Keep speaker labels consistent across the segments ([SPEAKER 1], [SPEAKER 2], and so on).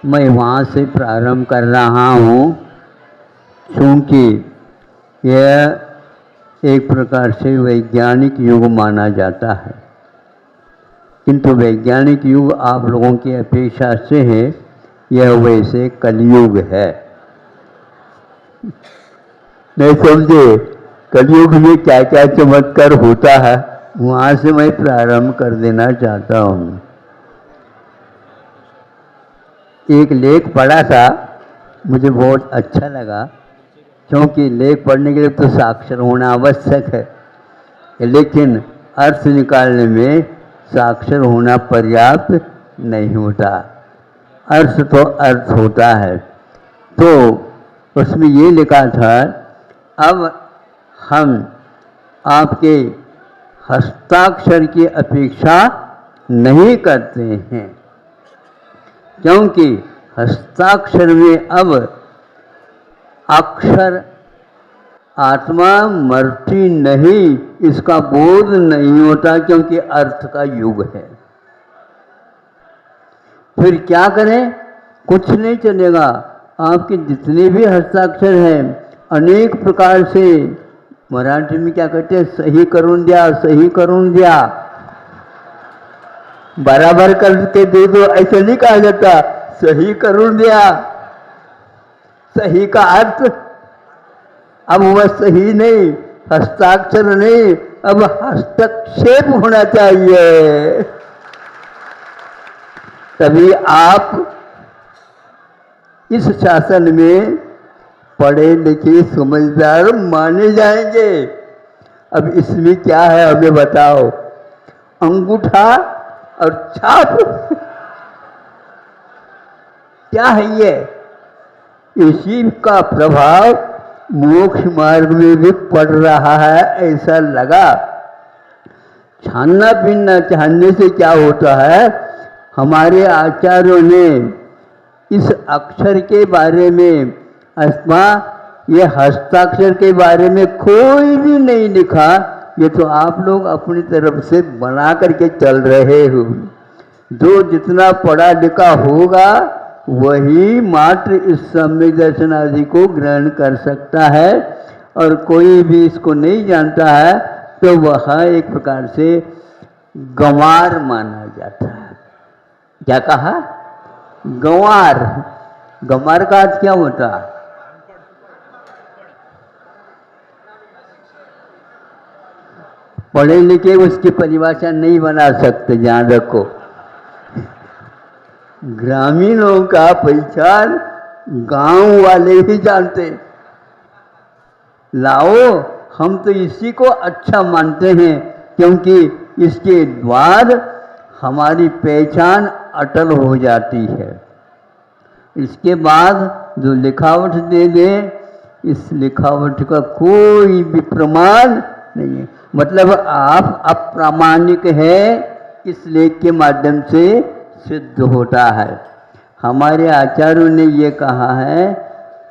[SPEAKER 1] मैं वहाँ से प्रारंभ कर रहा हूँ, क्योंकि यह एक प्रकार से वैज्ञानिक युग माना जाता है, किंतु वैज्ञानिक युग आप लोगों की अपेक्षा से है, यह वैसे कलयुग है। नहीं समझे? कलयुग में क्या क्या चमत्कार होता है, वहाँ से मैं प्रारंभ कर देना चाहता हूँ। एक लेख पढ़ा था, मुझे बहुत अच्छा लगा, क्योंकि लेख पढ़ने के लिए तो साक्षर होना आवश्यक है, लेकिन अर्थ निकालने में साक्षर होना पर्याप्त नहीं होता। अर्थ तो अर्थ होता है। तो उसमें ये लिखा था, अब हम आपके हस्ताक्षर की अपेक्षा नहीं करते हैं, क्योंकि हस्ताक्षर में अब अक्षर आत्मा मरती नहीं, इसका बोध नहीं होता, क्योंकि अर्थ का युग है। फिर क्या करें? कुछ नहीं चलेगा। आपके जितने भी हस्ताक्षर हैं, अनेक प्रकार से, मराठी में क्या कहते हैं, सही करून द्या, सही करून द्या, बराबर करके दे दो, ऐसा नहीं कहा जाता, सही करून द्या। सही का अर्थ अब वह सही नहीं, हस्ताक्षर नहीं, अब हस्तक्षेप होना चाहिए। तभी आप इस शासन में पढ़े लिखे समझदार माने जाएंगे। अब इसमें क्या है हमें बताओ? अंगूठा और छाप क्या है ये? इसी का प्रभाव मोक्ष मार्ग में भी पड़ रहा है, ऐसा लगा। छानना पीनना चाहने से क्या होता है, हमारे आचार्यों ने इस अक्षर के बारे में अथवा ये हस्ताक्षर के बारे में कोई भी नहीं लिखा। ये तो आप लोग अपनी तरफ से बना करके चल रहे हो। जो जितना पढ़ा लिखा होगा वही मात्र इस सम्यक दर्शन आदि को ग्रहण कर सकता है, और कोई भी इसको नहीं जानता है तो वह एक प्रकार से गंवार माना जाता है। क्या कहा? गंवार। गंवार का अर्थ क्या होता है? पढ़े लिखे उसकी परिभाषा नहीं बना सकते, ध्यान रखो। ग्रामीणों का पहचान गांव वाले ही जानते। लाओ, हम तो इसी को अच्छा मानते हैं, क्योंकि इसके द्वार हमारी पहचान अटल हो जाती है। इसके बाद जो लिखावट दे दे, इस लिखावट का कोई भी प्रमाण नहीं है। मतलब आप अप्रामाणिक है, इस लेख के माध्यम से सिद्ध होता है। हमारे आचार्यों ने ये कहा है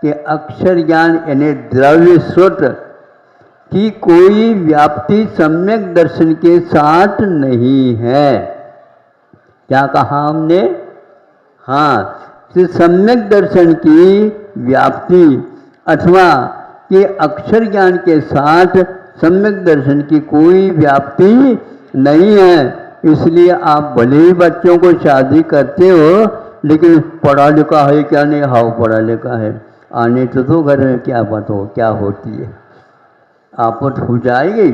[SPEAKER 1] कि अक्षर ज्ञान यानी द्रव्य श्रुत की कोई व्याप्ति सम्यक दर्शन के साथ नहीं है। क्या कहा हमने? हाँ, सम्यक दर्शन की व्याप्ति अथवा कि अक्षर ज्ञान के साथ सम्यक दर्शन की कोई व्याप्ति नहीं है। इसलिए आप भले ही बच्चों को शादी करते हो, लेकिन पढ़ा लिखा है क्या? नहीं, हाँ पढ़ा लिखा है, आने तो दो घर में, क्या बात हो क्या होती है, आपत हो जाएगी।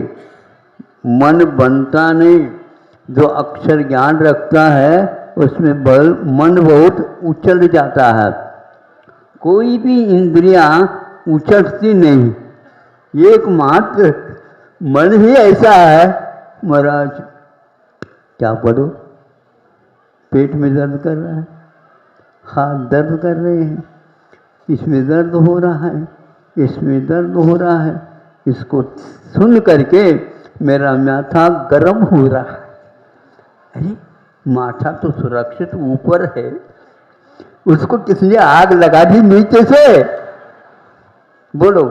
[SPEAKER 1] मन बनता नहीं। जो अक्षर ज्ञान रखता है उसमें मन बहुत उछल जाता है। कोई भी इंद्रियां उछलती नहीं, एकमात्र मन ही ऐसा है। महाराज क्या पढ़ो, पेट में दर्द कर रहा है, हाथ दर्द कर रहे हैं, इसमें दर्द हो रहा है, इसमें दर्द हो रहा है, इसको सुन करके मेरा माथा गर्म हो रहा है। अरे माथा तो सुरक्षित ऊपर है, उसको किसने आग लगा दी नीचे से? बोलो,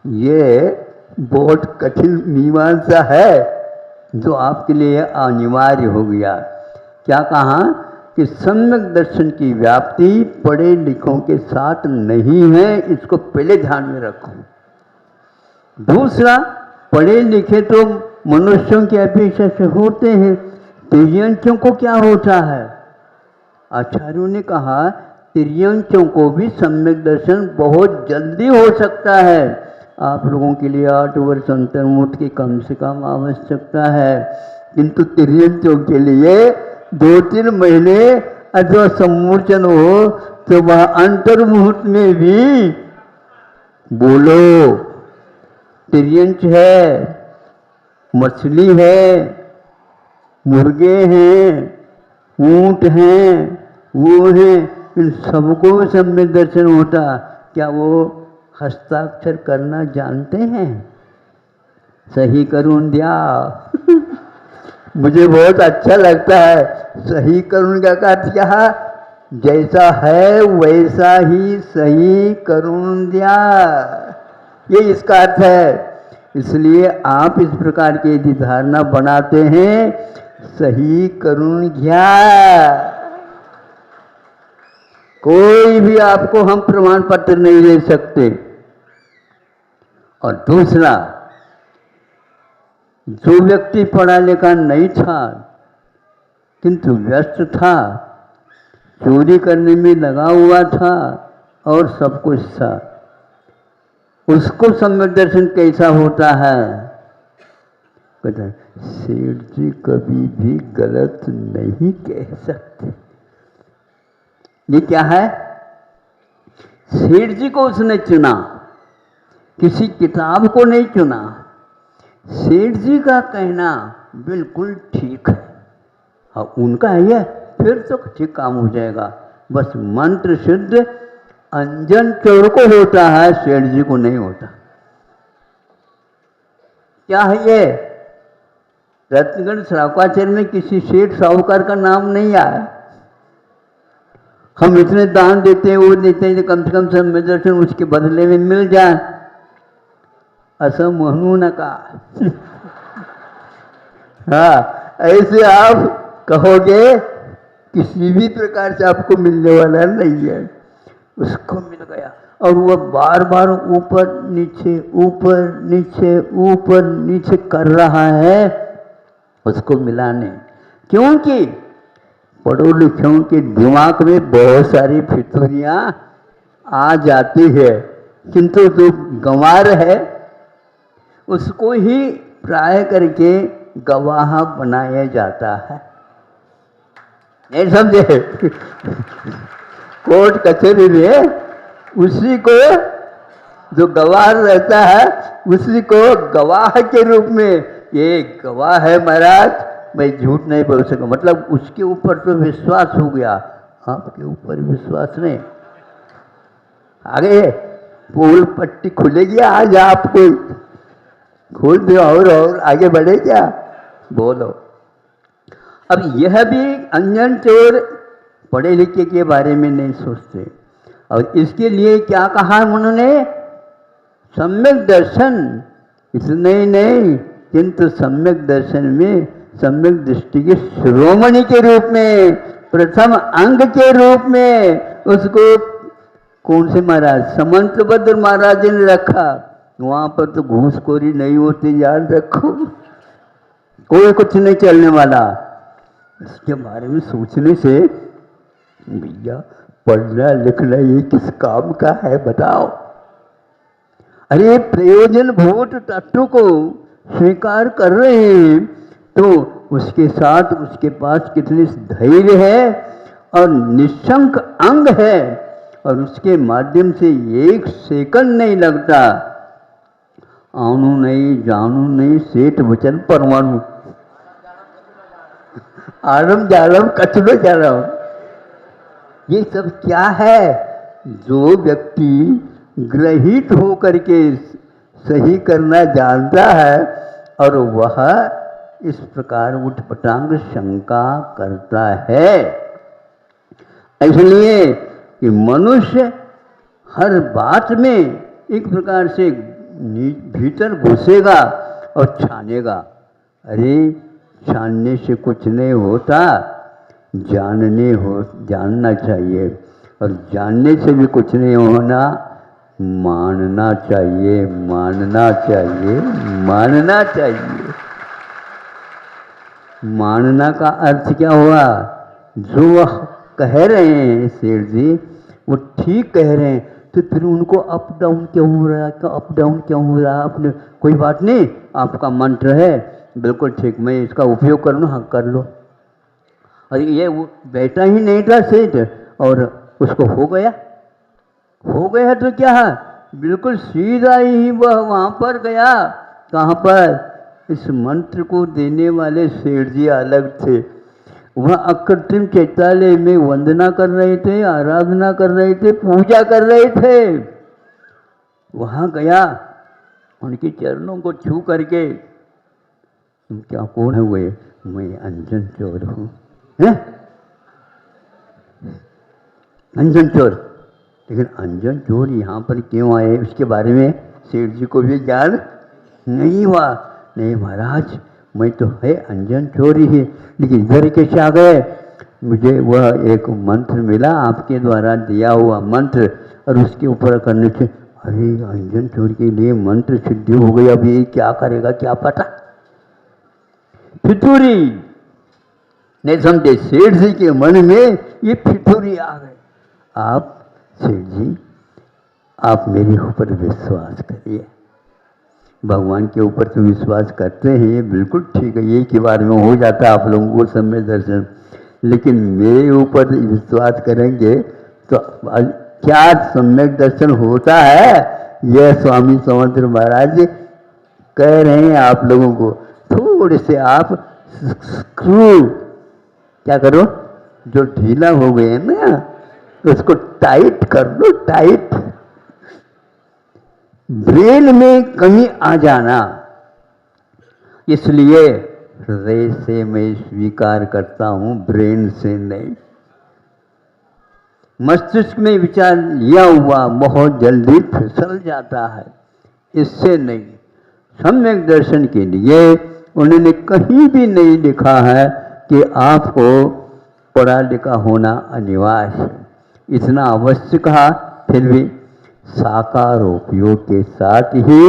[SPEAKER 1] ये बहुत कठिन मीमांसा है जो आपके लिए अनिवार्य हो गया। क्या कहा? कि सम्यक दर्शन की व्याप्ति पढ़े लिखों के साथ नहीं है, इसको पहले ध्यान में रखो। दूसरा, पढ़े लिखे तो मनुष्यों की अपेक्षा से होते हैं, तिर्यंचों को क्या होता है? आचार्यों ने कहा तिर्यंचों को भी सम्यक दर्शन बहुत जल्दी हो सकता है। आप लोगों के लिए 8 वर्ष अंतर्मुख की कम से कम आवश्यकता है, किंतु तिर्यंचों के लिए 2-3 महीने अथवा सम्मोचन हो तो वह अंतर्मुहूर्त में भी बोलो। तिर्यंच है, मछली है, मुर्गे हैं, ऊंट हैं, वो हैं, इन सबको सम्यक दर्शन होता। क्या वो हस्ताक्षर करना जानते हैं? सही करुण दिया मुझे बहुत अच्छा लगता है। सही करुण का अर्थ क्या है? जैसा है वैसा ही सही करुण दिया, ये इसका अर्थ है। इसलिए आप इस प्रकार की यदि धारणा बनाते हैं, सही करुण ज्ञा, कोई भी आपको हम प्रमाण पत्र नहीं दे सकते। और दूसरा, जो व्यक्ति पढ़ा लिखा नहीं था किंतु व्यस्त था, चोरी करने में लगा हुआ था और सब कुछ था, उसको सम्यक दर्शन कैसा होता है? कहता है सेठ जी कभी भी गलत नहीं कह सकते। ये क्या है? सेठ जी को उसने चुना, किसी किताब को नहीं चुना। सेठ जी का कहना बिल्कुल ठीक है, हाँ उनका है ये, फिर तो ठीक काम हो जाएगा। बस मंत्र शुद्ध अंजन चोर को होता है, सेठ जी को नहीं होता। क्या है ये? रत्नगढ़ श्रावकाचार्य में किसी सेठ साहूकार का नाम नहीं आया। हम इतने दान देते हैं, वो देते हैं, कम से कम सम्यक दर्शन उसके बदले में मिल जाए, असम म्हणू नका हाँ, ऐसे आप कहोगे किसी भी प्रकार से आपको मिलने वाला नहीं है। उसको मिल गया और वह बार बार ऊपर नीचे ऊपर नीचे ऊपर नीचे कर रहा है उसको मिलाने, क्योंकि पढ़ो लिखों के दिमाग में बहुत सारी फितूरियाँ आ जाती है, किंतु जो गंवार है उसको ही प्राय करके गवाह बनाया जाता है। नहीं समझे? कोर्ट कचहरी में उसी को जो गवाह रहता है उसी को गवाह के रूप में, ये गवाह है महाराज, मैं झूठ नहीं बोल सकता, मतलब उसके ऊपर तो विश्वास हो गया, आपके ऊपर विश्वास नहीं। आगे पोल पट्टी खुलेगी आज, आपको खोल दो और आगे बढ़े क्या? बोलो। अब यह भी अंजन चोर पढ़े लिखे के बारे में नहीं सोचते, और इसके लिए क्या कहा उन्होंने? सम्यक दर्शन, इसने नहीं किंतु सम्यक दर्शन में सम्यक दृष्टि के शिरोमणि के रूप में, प्रथम अंग के रूप में उसको कौन से महाराज? समंतभद्र महाराज ने रखा। वहां पर तो घूसखोरी नहीं होती, याद रखो, कोई कुछ नहीं चलने वाला। इसके बारे में सोचने से भैया पढ़ना लिखना ये किस काम का है बताओ? अरे प्रयोजन भूत तत्व को स्वीकार कर रहे हैं तो उसके साथ उसके पास कितनी धैर्य है और निशंक अंग है, और उसके माध्यम से 1 सेकंड नहीं लगता। आनू नहीं जानू नहीं सेठ वचन परमाणु, आरम जालम कचरो जालम, ये सब क्या है? जो व्यक्ति ग्रहित हो करके सही करना जानता है और वह इस प्रकार उठपटांग शंका करता है। इसलिए कि मनुष्य हर बात में एक प्रकार से भीतर घुसेगा और छानेगा। अरे छानने से कुछ नहीं होता, जानना चाहिए, और जानने से भी कुछ नहीं होना, मानना चाहिए, मानना चाहिए, मानना चाहिए। मानना का अर्थ क्या हुआ? जो वह कह रहे हैं सेठ जी वो ठीक कह रहे हैं, तो फिर उनको अप डाउन क्यों हो रहा है? अप डाउन क्यों हो रहा है? आपने कोई बात नहीं, आपका मंत्र है बिल्कुल ठीक, मैं इसका उपयोग कर लूँ। हाँ कर लो। और ये वो बैठा ही नहीं था सेठ, और उसको हो गया तो क्या है, बिल्कुल सीधा ही वह वहाँ पर गया। कहाँ पर? इस मंत्र को देने वाले सेठ जी अलग थे, वह अकृत्रिम चैतालय में वंदना कर रहे थे, आराधना कर रहे थे, पूजा कर रहे थे। वहाँ गया, उनके चरणों को छू करके, तुम क्या कौन हुए? मैं अंजन चोर हूँ। अंजन चोर? लेकिन अंजन चोर यहाँ पर क्यों आए, उसके बारे में सेठ जी को भी ज्ञान नहीं हुआ। नहीं महाराज, मैं तो है अंजन चोर ही है, लेकिन इधर कैसे आ गए? मुझे वह एक मंत्र मिला, आपके द्वारा दिया हुआ मंत्र, और उसके ऊपर करने से अरे अंजन चोर के लिए मंत्र सिद्धि हो गई। अब ये क्या करेगा क्या पता। फितूरी नहीं समझे सेठ जी के मन में ये फितूरी आ गए। आप सेठ जी, आप मेरे ऊपर विश्वास करिए, भगवान के ऊपर तो विश्वास करते हैं, ये बिल्कुल ठीक है, ये के बारे में हो जाता है आप लोगों को सम्यक दर्शन, लेकिन मेरे ऊपर विश्वास करेंगे तो क्या सम्यक दर्शन होता है? यह स्वामी समर्थ महाराज जी कह रहे हैं आप लोगों को, थोड़े से आप स्क्रू क्या करो, जो ढीला हो गए ना उसको टाइट कर लो, टाइट। ब्रेन में कमी आ जाना, इसलिए हृदय से मैं स्वीकार करता हूं, ब्रेन से नहीं। मस्तिष्क में विचार लिया हुआ बहुत जल्दी फिसल जाता है, इससे नहीं। सम्यक दर्शन के लिए उन्होंने कहीं भी नहीं लिखा है कि आपको पढ़ा लिखा होना अनिवार्य है, इतना अवश्य कहा। फिर भी साकार उपयोग के साथ ही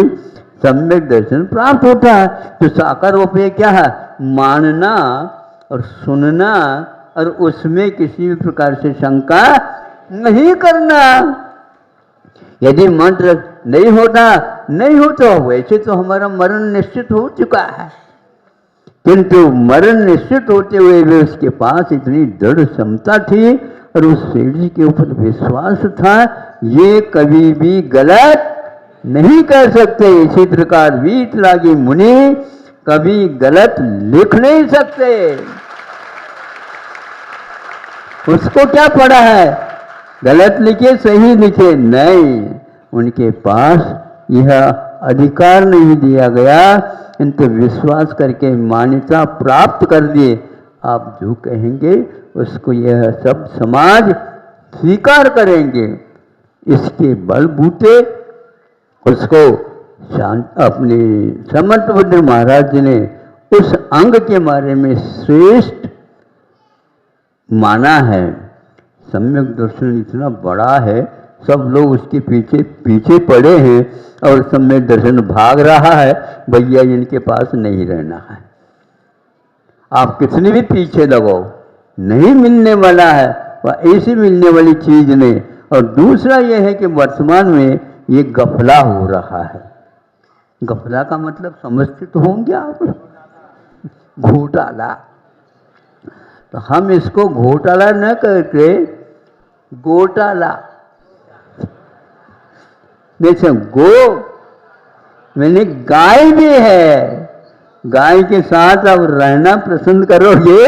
[SPEAKER 1] सम्यक दर्शन प्राप्त होता है। तो साकार उपयोग क्या है? मानना और सुनना, और उसमें किसी भी प्रकार से शंका नहीं करना। यदि मंत्र नहीं हो तो वैसे तो हमारा मरण निश्चित हो चुका है, किंतु मरण निश्चित होते हुए भी उसके पास इतनी दृढ़ क्षमता थी और उस सेठ जी के ऊपर विश्वास था, ये कभी भी गलत नहीं कर सकते। इसी प्रकार वीतरागी मुनि कभी गलत लिख नहीं सकते। उसको क्या पड़ा है, गलत लिखे सही लिखे? नहीं, उनके पास यह अधिकार नहीं दिया गया, किंतु विश्वास करके मान्यता प्राप्त कर दिए। आप जो कहेंगे उसको यह सब समाज स्वीकार करेंगे। इसके बलबूते उसको अपने समर्थ बुद्ध महाराज जी ने उस अंग के बारे में श्रेष्ठ माना है। सम्यक दर्शन इतना बड़ा है, सब लोग उसके पीछे पीछे पड़े हैं और सम्यक दर्शन भाग रहा है, भैया इनके पास नहीं रहना है। आप कितने भी पीछे लगाओ नहीं मिलने वाला है, वह ऐसी मिलने वाली चीज नहीं। और दूसरा यह है कि वर्तमान में ये गफला हो रहा है। गफला का मतलब समझते तो होंगे आप, घोटाला। तो हम इसको घोटाला न करके गोटाला, जैसे गो मैंने गाय भी है, गाय के साथ अब रहना पसंद करोगे,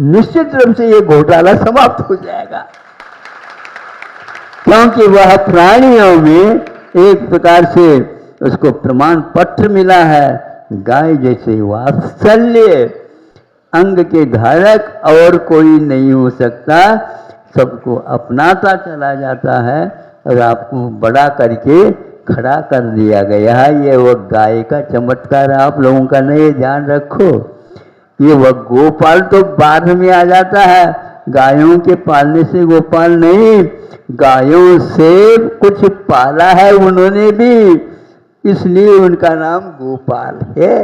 [SPEAKER 1] निश्चित रूप से ये घोटाला समाप्त हो जाएगा, क्योंकि वह प्राणियों में एक प्रकार से उसको प्रमाण पत्र मिला है। गाय जैसे वात्सल्य अंग के धारक और कोई नहीं हो सकता, सबको अपनाता चला जाता है और आपको बड़ा करके खड़ा कर दिया गया है। ये वो गाय का चमत्कार आप लोगों का नहीं, ध्यान रखो। ये वह गोपाल तो बाद में आ जाता है, गायों के पालने से गोपाल नहीं, गायों से कुछ पाला है उन्होंने भी, इसलिए उनका नाम गोपाल है।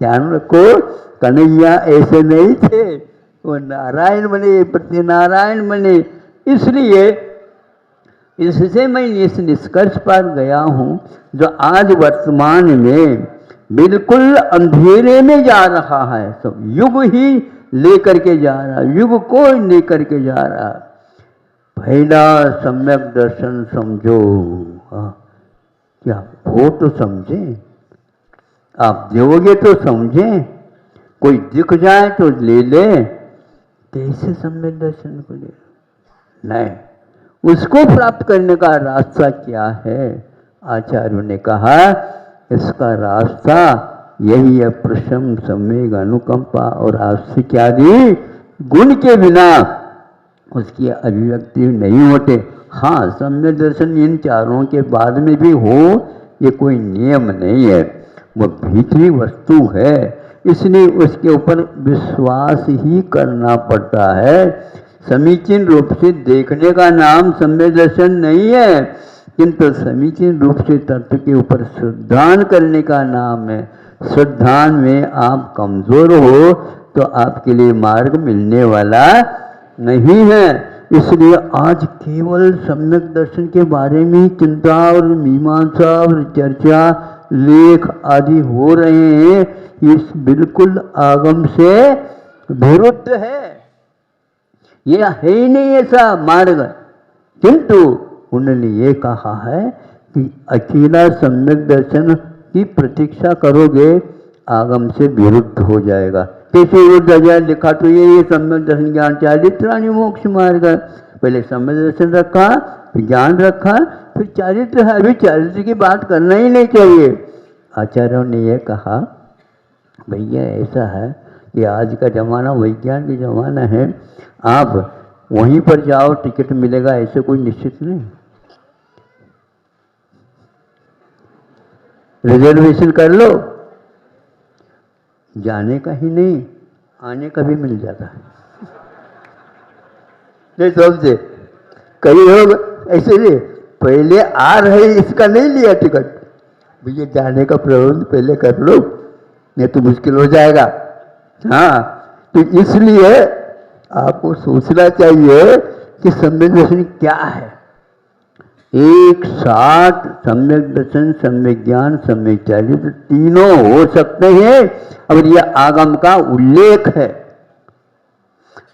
[SPEAKER 1] ध्यान रखो, कन्हैया ऐसे नहीं थे, वो नारायण बने, प्रति नारायण बने। इसलिए इससे मैं इस निष्कर्ष पर गया हूँ, जो आज वर्तमान में बिल्कुल अंधेरे में जा रहा है, सब युग ही लेकर के जा रहा, युग को लेकर के जा रहा। पहला सम्यक दर्शन समझो। क्या वो तो समझे, आप दोगे तो समझे, कोई दिख जाए तो ले ले, कैसे सम्यक दर्शन को ले? नहीं, उसको प्राप्त करने का रास्ता क्या है? आचार्यों ने कहा इसका रास्ता यही है, प्रशम, सम्यक, अनुकंपा और आस्तिक्यादि गुण के बिना उसकी अभिव्यक्ति नहीं होते। हाँ, सम्यक दर्शन इन चारों के बाद में भी हो, ये कोई नियम नहीं है, वो भीतरी वस्तु है, इसलिए उसके ऊपर विश्वास ही करना पड़ता है। समीचीन रूप से देखने का नाम सम्यक दर्शन नहीं है, किंतु समीचीन रूप से तत्व के ऊपर श्रद्धान करने का नाम है। श्रद्धान में आप कमजोर हो तो आपके लिए मार्ग मिलने वाला नहीं है। इसलिए आज केवल सम्यक दर्शन के बारे में चिंता और मीमांसा और चर्चा, लेख आदि हो रहे हैं, इस बिल्कुल आगम से विरुद्ध है। यह है ही नहीं ऐसा मार्ग। किंतु उन्होंने ये कहा है कि अकेला सम्यक दर्शन की प्रतीक्षा करोगे, आगम से विरुद्ध हो जाएगा। कैसे विरुद्ध हो जाए? लिखा तो ये सम्यक दर्शन ज्ञान चारित्राणि मोक्ष मार्ग। पहले सम्यक दर्शन रखा, फिर ज्ञान रखा, फिर चारित्र है। अभी चारित्र की बात करना ही नहीं चाहिए। आचार्यों ने यह कहा भैया ऐसा है कि आज का ज़माना विज्ञान का ज़माना है, आप वहीं पर जाओ टिकट मिलेगा ऐसे कोई निश्चित नहीं। रिजर्वेशन कर लो, जाने का ही नहीं आने का भी मिल जाता है। नहीं समझे? कई लोग ऐसे ही पहले आ रहे इसका नहीं लिया टिकट, भैया जाने का प्रबंध पहले कर लो, नहीं तो मुश्किल हो जाएगा। हाँ, तो इसलिए आपको सोचना चाहिए कि सम्यक दर्शन क्या है। एक साथ सम्यक दर्शन, सम्यक ज्ञान, सम्यक चारित्र तीनों हो सकते हैं, और यह आगम का उल्लेख है।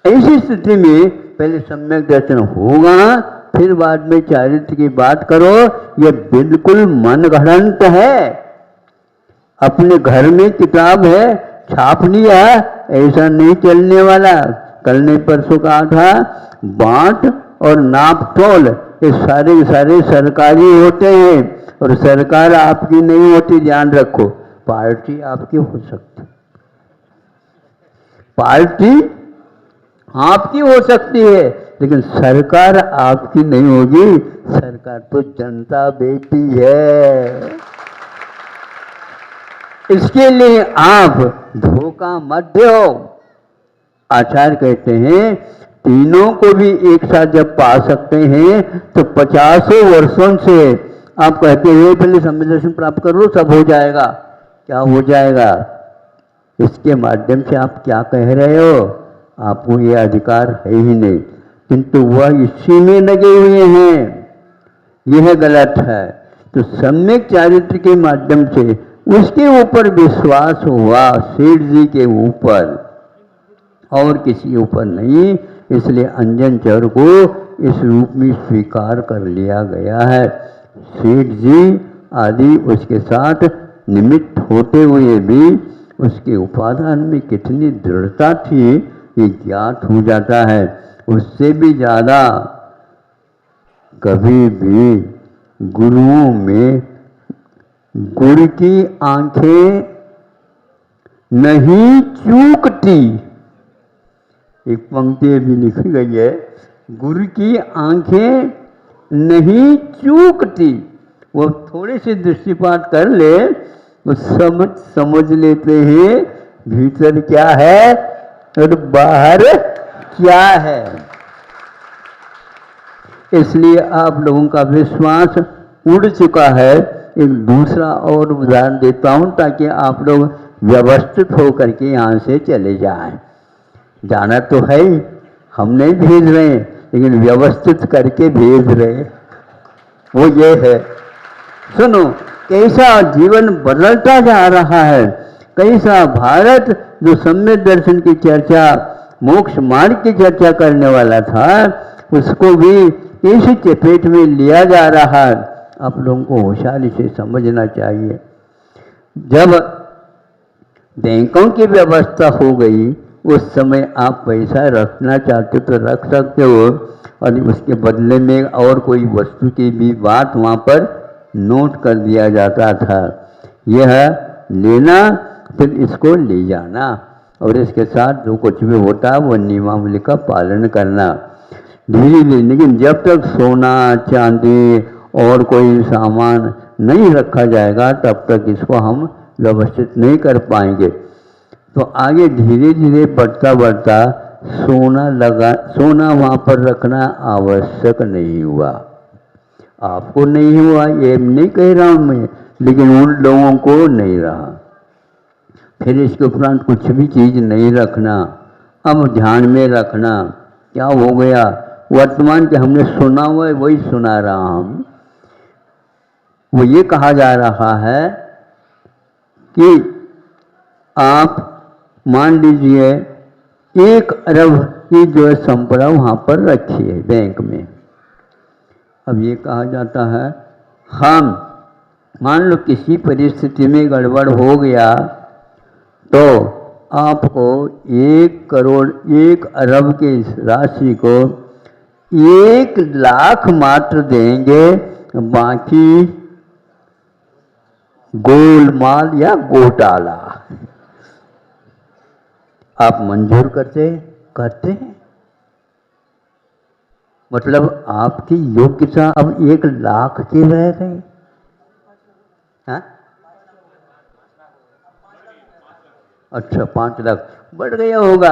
[SPEAKER 1] ऐसी स्थिति में पहले सम्यक दर्शन होगा, फिर बाद में चारित्र की बात करो। यह बिल्कुल मनगढ़ंत है। अपने घर में किताब है, छाप लिया, ऐसा नहीं चलने वाला। कल ने परसों कहा था, बांट और नाप तोल ये सारे सारे सरकारी होते हैं, और सरकार आपकी नहीं होती, ध्यान रखो। पार्टी आपकी हो सकती, पार्टी आपकी हो सकती है, लेकिन सरकार आपकी नहीं होगी। सरकार तो जनता बेटी है। इसके लिए आप धोखा मत दो। आचार्य कहते हैं तीनों को भी एक साथ जब पा सकते हैं तो 50 वर्षों से आप कहते हैं पहले सम्यक दर्शन प्राप्त करो, सब हो जाएगा। क्या हो जाएगा? इसके माध्यम से आप क्या कह रहे हो? आपको ये अधिकार है ही नहीं, किंतु वह इसी में लगे हुए हैं। यह गलत है। तो सम्यक चारित्र के माध्यम से उसके ऊपर विश्वास हुआ, सेठ जी के ऊपर, और किसी ऊपर नहीं। इसलिए अंजन चर को इस रूप में स्वीकार कर लिया गया है। सेठ जी आदि उसके साथ निमित्त होते हुए भी उसके उपादान में कितनी दृढ़ता थी ये ज्ञात हो जाता है। उससे भी ज़्यादा कभी भी गुरुओं में गुड़ की आंखें नहीं चूकती। एक पंक्ति भी लिखी गई है, गुरु की आंखें नहीं चूकती। वो थोड़ी सी दृष्टिपात कर ले वो समझ लेते हैं भीतर क्या है और बाहर क्या है। इसलिए आप लोगों का विश्वास उड़ चुका है। एक दूसरा और उदाहरण देता हूं ताकि आप लोग व्यवस्थित होकर के यहाँ से चले जाएं। जाना तो है ही, हम नहीं भेज रहे हैं, लेकिन व्यवस्थित करके भेज रहे हैं। वो ये है, सुनो कैसा जीवन बदलता जा रहा है, कैसा भारत जो सम्यक दर्शन की चर्चा, मोक्ष मार्ग की चर्चा करने वाला था, उसको भी इसी चपेट में लिया जा रहा है। आप लोगों को होशियारी से समझना चाहिए। जब बैंकों की व्यवस्था हो गई, उस समय आप पैसा रखना चाहते तो रख सकते हो, और उसके बदले में और कोई वस्तु की भी बात वहाँ पर नोट कर दिया जाता था। यह लेना फिर इसको ले जाना, और इसके साथ जो कुछ भी होता वो नियमावली का पालन करना धीरे धीरे। लेकिन जब तक सोना चांदी और कोई सामान नहीं रखा जाएगा तब तक इसको हम व्यवस्थित नहीं कर पाएंगे। तो आगे धीरे धीरे बढ़ता बढ़ता सोना वहाँ पर रखना आवश्यक नहीं हुआ। आपको नहीं हुआ ये नहीं कह रहा हूँ मैं, लेकिन उन लोगों को नहीं रहा। फिर इसके उपरांत कुछ भी चीज़ नहीं रखना। अब ध्यान में रखना क्या हो गया, वर्तमान के हमने सुना हुआ है वही सुना रहा हम। वो ये कहा जा रहा है कि आप मान लीजिए 1 अरब की जो है संपदा वहाँ पर रखी है बैंक में। अब ये कहा जाता है हम मान लो किसी परिस्थिति में गड़बड़ हो गया तो आपको 1 करोड़ 1 अरब की राशि को 1 लाख मात्र देंगे, बाकी गोलमाल या घोटाला। आप मंजूर करते हैं? मतलब आपकी योग्यता अब 1 लाख की रह गई। हाँ? अच्छा 5 लाख बढ़ गया होगा।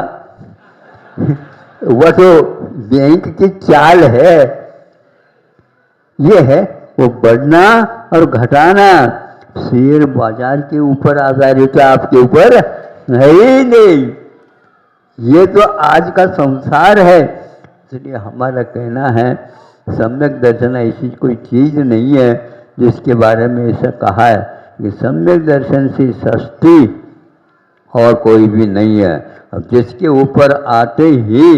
[SPEAKER 1] वह तो बैंक की चाल है, ये है वो बढ़ना और घटाना शेयर बाजार के ऊपर आधारित है, आपके ऊपर है ही नहीं। ये तो आज का संसार है। इसलिए हमारा कहना है सम्यक दर्शन ऐसी कोई चीज़ नहीं है जिसके बारे में ऐसा कहा है कि सम्यक दर्शन से सस्ती और कोई भी नहीं है। अब जिसके ऊपर आते ही,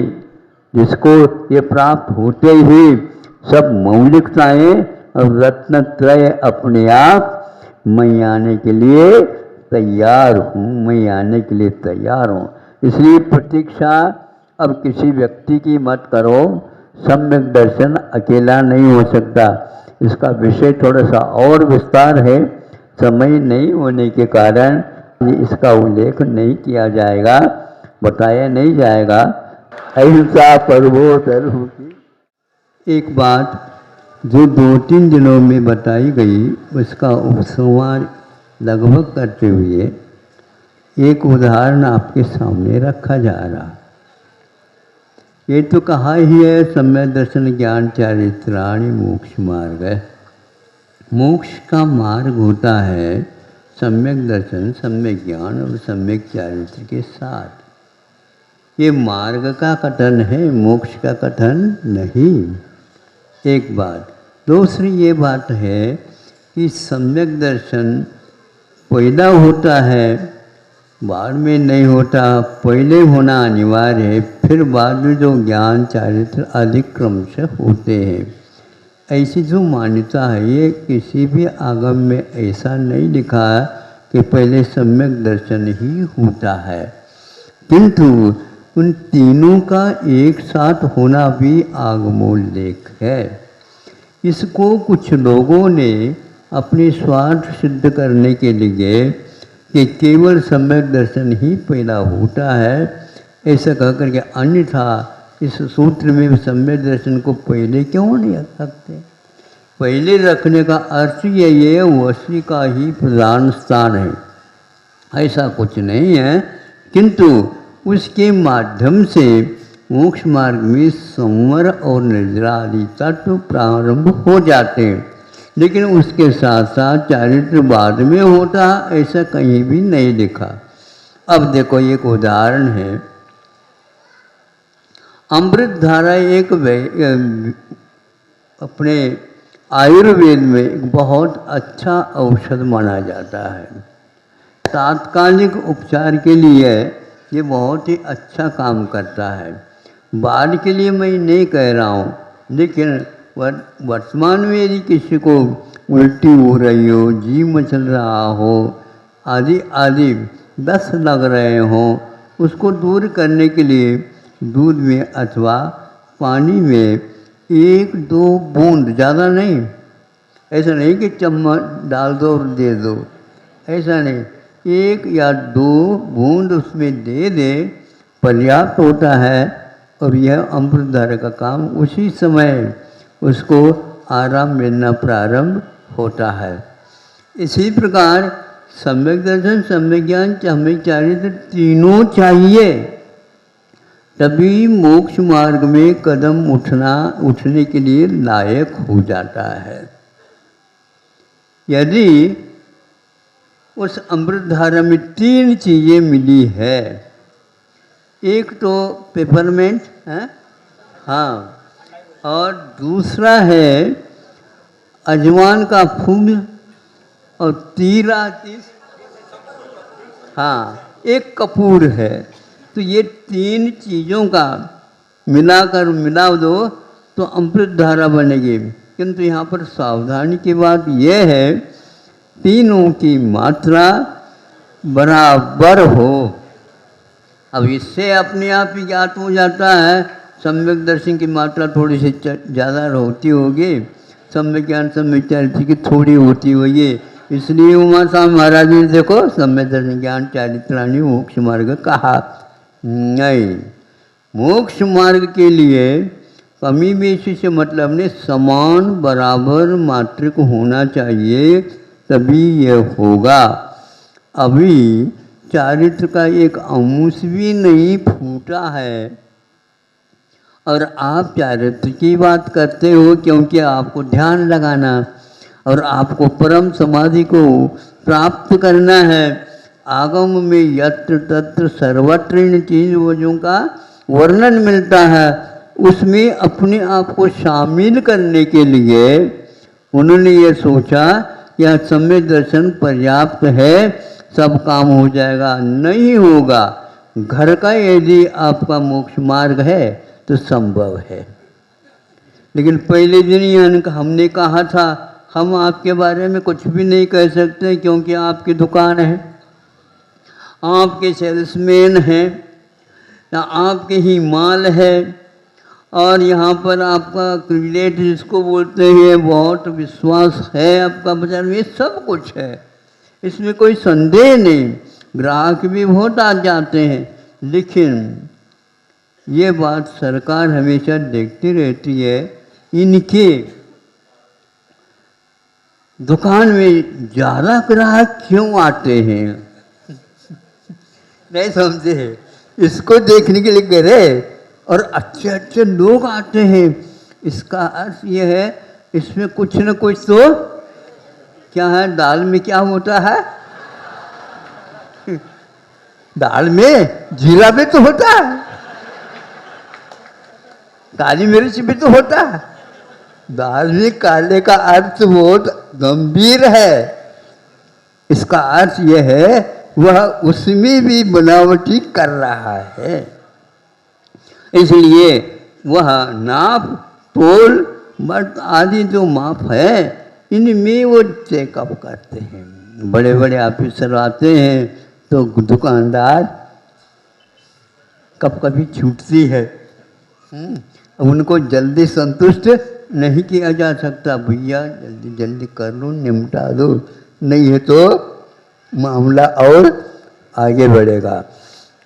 [SPEAKER 1] जिसको ये प्राप्त होते ही सब मौलिकताएं और रत्नत्रय अपने आप मैं आने के लिए तैयार हूँ, मैं आने के लिए तैयार हूँ। इसलिए प्रतीक्षा अब किसी व्यक्ति की मत करो। सम्यक दर्शन अकेला नहीं हो सकता। इसका विषय थोड़ा सा और विस्तार है, समय नहीं होने के कारण इसका उल्लेख नहीं किया जाएगा, बताया नहीं जाएगा। अहिंसा परमो धर्म की एक बात जो 2-3 दिनों में बताई गई, उसका उपसंहार लगभग करते हुए एक उदाहरण आपके सामने रखा जा रहा। ये तो कहा ही है सम्यक दर्शन ज्ञान चारित्राणि मोक्ष मार्ग है। मोक्ष का मार्ग होता है सम्यक दर्शन, सम्यक ज्ञान और सम्यक चारित्र के साथ। ये मार्ग का कथन है, मोक्ष का कथन नहीं। एक बात। दूसरी ये बात है कि सम्यक दर्शन पैदा होता है, बाद में नहीं होता, पहले होना अनिवार्य है, फिर बाद में जो ज्ञान चारित्र आदि क्रम से होते हैं। ऐसी जो मान्यता है ये किसी भी आगम में ऐसा नहीं लिखा है कि पहले सम्यक दर्शन ही होता है, किंतु उन तीनों का एक साथ होना भी आगमोल्लेख है। इसको कुछ लोगों ने अपने स्वार्थ सिद्ध करने के लिए कि केवल सम्यक दर्शन ही पैदा होता है ऐसा कहकर के, अन्यथा इस सूत्र में सम्यक दर्शन को पहले क्यों नहीं रख सकते? पहले रखने का अर्थ यही है वसी का ही प्रधान स्थान है, ऐसा कुछ नहीं है, किंतु उसके माध्यम से मोक्ष मार्ग में संवर और निर्जरा आदि तत्व प्रारंभ हो जाते हैं, लेकिन उसके साथ साथ चारित्र बाद में होता, ऐसा कहीं भी नहीं लिखा। अब देखो एक उदाहरण है, अमृत धारा एक अपने आयुर्वेद में एक बहुत अच्छा औषध माना जाता है। तात्कालिक उपचार के लिए ये बहुत ही अच्छा काम करता है। बाद के लिए मैं नहीं कह रहा हूँ, लेकिन वर्तमान में यदि किसी को उल्टी हो रही हो, जी मचल रहा हो, आदि आदि दस्त लग रहे हों, उसको दूर करने के लिए दूध में अथवा पानी में 1-2 बूंद, ज़्यादा नहीं, ऐसा नहीं कि चम्मच डाल दो और दे दो, ऐसा नहीं, 1 या 2 बूंद उसमें दे दे, पर्याप्त होता है। और यह अमृत धारा का काम उसी समय उसको आराम मिलना प्रारंभ होता है। इसी प्रकार सम्यक दर्शन, सम्यक ज्ञान, सम्यक चारित्र तीनों चाहिए, तभी मोक्ष मार्ग में कदम उठने के लिए लायक हो जाता है। यदि उस अमृत धारा में 3 चीज़ें मिली है, एक तो पेपरमेंट है, हाँ, और दूसरा है अजवान का फूल, और हाँ, एक कपूर है। तो ये 3 चीज़ों का मिला दो तो अमृत धारा बनेगी। किंतु यहाँ पर सावधानी की बात यह है, तीनों की मात्रा बराबर हो। अब इससे अपने आप ही ज्ञात हो जाता है, सम्यक दर्शन की मात्रा थोड़ी सी ज़्यादा होती होगी, सम्यक ज्ञान सम्यक चारित्र की थोड़ी होती होगी। इसलिए उमा स्वामी महाराज ने देखो सम्यक दर्शन ज्ञान चारित्राणी मोक्ष मार्ग कहा। नहीं, मोक्ष मार्ग के लिए कमी बेशी से मतलब नहीं, समान बराबर मात्रिक होना चाहिए, तभी यह होगा। अभी चारित्र का एक अंश भी नहीं फूटा है और आप चारित्र की बात करते हो, क्योंकि आपको ध्यान लगाना और आपको परम समाधि को प्राप्त करना है। आगम में यत्र तत्र सर्वत्र इन चीज़ों का वर्णन मिलता है, उसमें अपने आप को शामिल करने के लिए उन्होंने ये सोचा यह सम्यक दर्शन पर्याप्त है, सब काम हो जाएगा। नहीं होगा। घर का यदि आपका मोक्ष मार्ग है तो संभव है, लेकिन पहले दिन हमने कहा था हम आपके बारे में कुछ भी नहीं कह सकते, क्योंकि आपकी दुकान है, आपके सेल्समैन हैं, या आपके ही माल है, और यहाँ पर आपका क्रेडिट जिसको बोलते हैं बहुत विश्वास है आपका बाजार में, सब कुछ है, इसमें कोई संदेह नहीं। ग्राहक भी बहुत आ जाते हैं, लेकिन ये बात सरकार हमेशा देखती रहती है, इनके दुकान में ज़्यादा ग्राहक क्यों आते हैं। नहीं समझे, इसको देखने के लिए कह रहे, और अच्छे अच्छे लोग आते हैं। इसका अर्थ ये है इसमें कुछ न कुछ तो क्या है, दाल में क्या होता है, दाल में जीरा भी तो होता है, काली मिर्च भी तो होता है। दाल में काले का अर्थ बहुत गंभीर है। इसका अर्थ यह है वह उसमें भी बनावटी कर रहा है, इसलिए वह नाप तोल बट आदि जो माप है इनमें वो चेकअप करते हैं। बड़े बड़े ऑफिसर आते हैं तो दुकानदार कभी छूटती है, उनको जल्दी संतुष्ट नहीं किया जा सकता। भैया जल्दी जल्दी कर लो, निपटा दो, नहीं है तो मामला और आगे बढ़ेगा।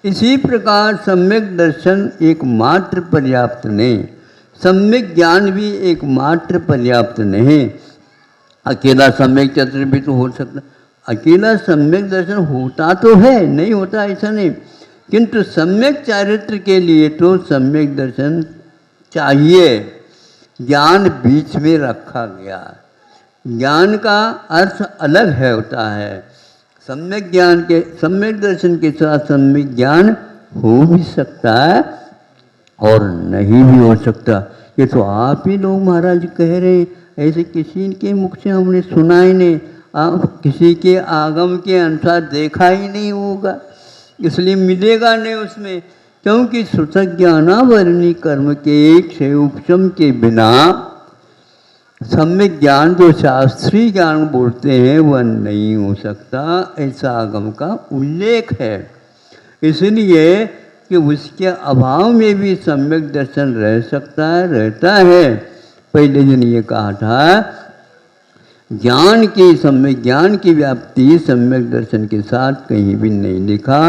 [SPEAKER 1] इसी प्रकार सम्यक दर्शन एकमात्र पर्याप्त नहीं, सम्यक ज्ञान भी एकमात्र पर्याप्त नहीं। अकेला सम्यक चतुर भी तो हो सकता, अकेला सम्यक दर्शन होता तो है, नहीं होता ऐसा नहीं, किंतु सम्यक चारित्र के लिए तो सम्यक दर्शन चाहिए। ज्ञान बीच में रखा गया। ज्ञान का अर्थ अलग है होता है। सम्यक ज्ञान के, सम्यक दर्शन के साथ सम्यक ज्ञान हो भी सकता है और नहीं भी हो सकता। ये तो आप ही लोग महाराज कह रहे, ऐसे किसी के मुख से हमने सुना ही नहीं, आप किसी के आगम के अनुसार देखा ही नहीं होगा, इसलिए मिलेगा नहीं उसमें। क्योंकि सुसज्ञानावरणी कर्म के क्षय उपशम के बिना सम्यक ज्ञान जो शास्त्रीय ज्ञान बोलते हैं वह नहीं हो सकता, ऐसा आगम का उल्लेख है। इसलिए कि उसके अभाव में भी सम्यक दर्शन रह सकता है, रहता है। पहले दिन ये कहा था ज्ञान की, सम्यक ज्ञान की व्याप्ति सम्यक दर्शन के साथ कहीं भी नहीं लिखा।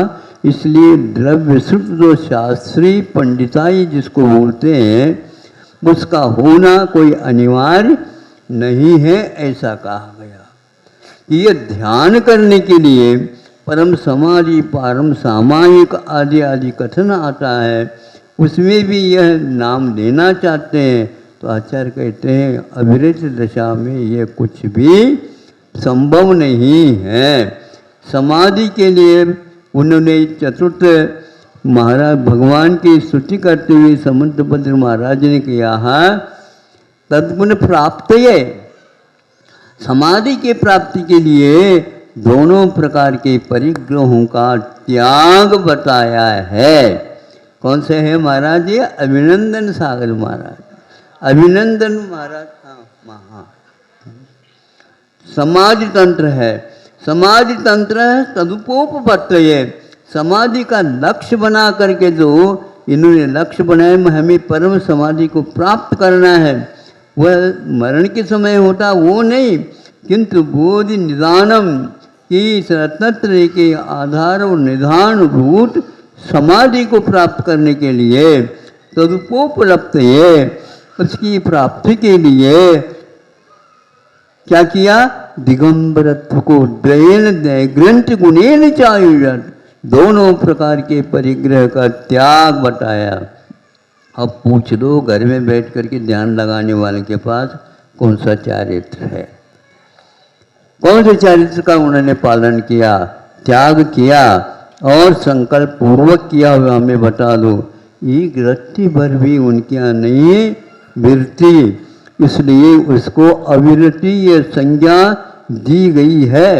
[SPEAKER 1] इसलिए द्रव्य शुद्ध जो शास्त्रीय पंडिताई जिसको बोलते हैं उसका होना कोई अनिवार्य नहीं है, ऐसा कहा गया। ये ध्यान करने के लिए परम समाधि, परम सामायिक आदि आदि कथन आता है, उसमें भी यह नाम लेना चाहते हैं। तो आचार्य कहते हैं अविरत दशा में यह कुछ भी संभव नहीं है। समाधि के लिए उन्होंने चतुर्थ महाराज भगवान की स्तुति करते हुए समुद्रभद्र महाराज ने किया तद्गुण प्राप्त है। समाधि के प्राप्ति के लिए दोनों प्रकार के परिग्रहों का त्याग बताया है। कौन से है महाराज? ये अभिनंदन सागर महाराज, अभिनंदन महाराज। हाँ, समाधि तंत्र है, समाधि तंत्र है तदुपोपत्तये। समाधि का लक्ष्य बना करके जो इन्होंने लक्ष्य बनाए, हमें परम समाधि को प्राप्त करना है, वह मरण के समय होता वो नहीं, किंतु बोधि निदानम की रत्नत्रय के आधार और निधान भूत समाधि को प्राप्त करने के लिए तदुपोपलब्ध है। उसकी प्राप्ति के लिए क्या किया? दिगंबरत्व को दैन ग्रंथ गुणेन चायुजन, दोनों प्रकार के परिग्रह का त्याग बताया। अब पूछ लो घर में बैठ करके ध्यान लगाने वाले के पास कौन सा चारित्र है, कौन से चारित्र का उन्होंने पालन किया, त्याग किया और संकल्प पूर्वक किया हुआ हमें बता दो। एक रत्ती भर भी उनके यहाँ नहीं विरति, इसलिए उसको अविरति ये संज्ञा दी गई है।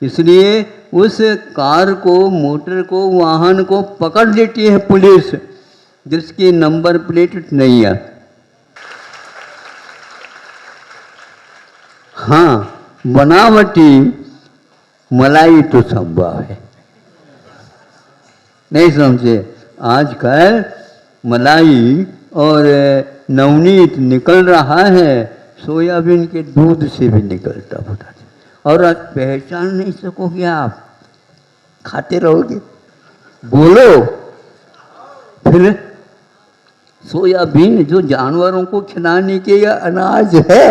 [SPEAKER 1] इसलिए उस कार को, मोटर को, वाहन को पकड़ लेती है पुलिस जिसकी नंबर प्लेट नहीं है। हाँ, बनावटी मलाई तो संभव है, नहीं समझे? आजकल मलाई और नवनीत निकल रहा है, सोयाबीन के दूध से भी निकलता होता है, और आज पहचान नहीं सकोगे आप, खाते रहोगे। बोलो फिर, सोयाबीन जो जानवरों को खिलाने के यह अनाज है,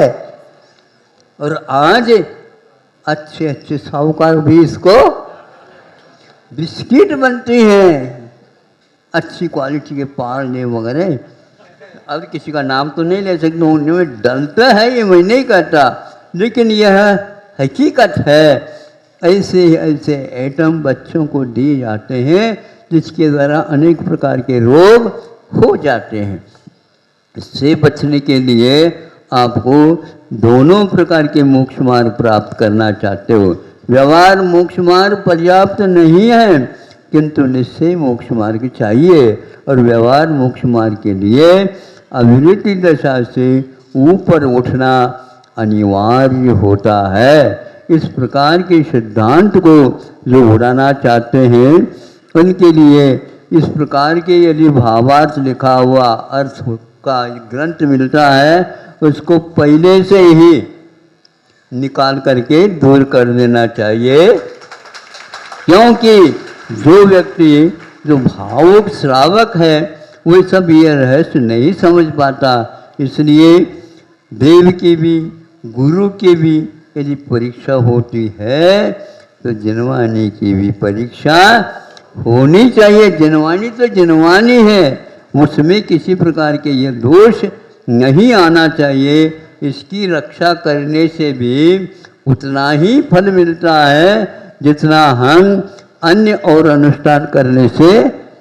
[SPEAKER 1] और आज अच्छे अच्छे साहूकार भी इसको बिस्किट बनते हैं, अच्छी क्वालिटी के पार्ले वगैरह। अब किसी का नाम तो नहीं ले सकते, उनमें डलता है, ये मैं नहीं कहता, लेकिन यह हकीकत है। ऐसे ऐसे आइटम बच्चों को दिए जाते हैं जिसके द्वारा अनेक प्रकार के रोग हो जाते हैं। इससे बचने के लिए आपको दोनों प्रकार के मोक्ष मार्ग प्राप्त करना चाहते हो। व्यवहार मोक्ष मार्ग पर्याप्त नहीं है, किंतु निश्चय मोक्ष मार्ग चाहिए, और व्यवहार मोक्ष मार्ग के लिए अविरति दशा से ऊपर उठना अनिवार्य होता है। इस प्रकार के सिद्धांत को जो उड़ाना चाहते हैं उनके लिए इस प्रकार के यदि भावार्थ लिखा हुआ अर्थ का ग्रंथ मिलता है उसको पहले से ही निकाल करके दूर कर देना चाहिए, क्योंकि जो व्यक्ति जो भावुक श्रावक है वो सब ये रहस्य नहीं समझ पाता। इसलिए देव की भी गुरु की भी यदि परीक्षा होती है तो जिनवानी की भी परीक्षा होनी चाहिए, जिनवानी तो जिनवानी है, उसमें किसी प्रकार के ये दोष नहीं आना चाहिए। इसकी रक्षा करने से भी उतना ही फल मिलता है जितना हम अन्य और अनुष्ठान करने से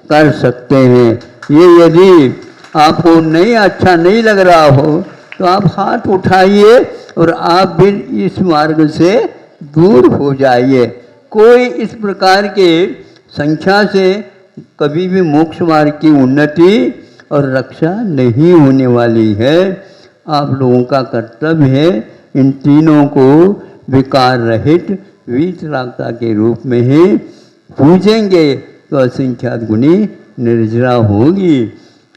[SPEAKER 1] कर सकते हैं। ये यदि आपको नहीं अच्छा नहीं लग रहा हो तो आप हाथ उठाइए और आप भी इस मार्ग से दूर हो जाइए। कोई इस प्रकार के संख्या से कभी भी मोक्ष मार्ग की उन्नति और रक्षा नहीं होने वाली है। आप लोगों का कर्तव्य है इन तीनों को विकार रहित वीतरागता के रूप में ही पूजेंगे तो असंख्यात गुणी निर्जरा होगी।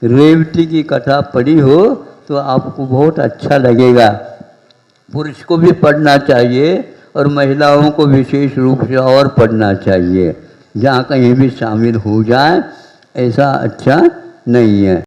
[SPEAKER 1] रेवती की कथा पढ़ी हो तो आपको बहुत अच्छा लगेगा। पुरुष को भी पढ़ना चाहिए और महिलाओं को विशेष रूप से और पढ़ना चाहिए। जहाँ कहीं भी शामिल हो जाए ऐसा अच्छा नहीं है।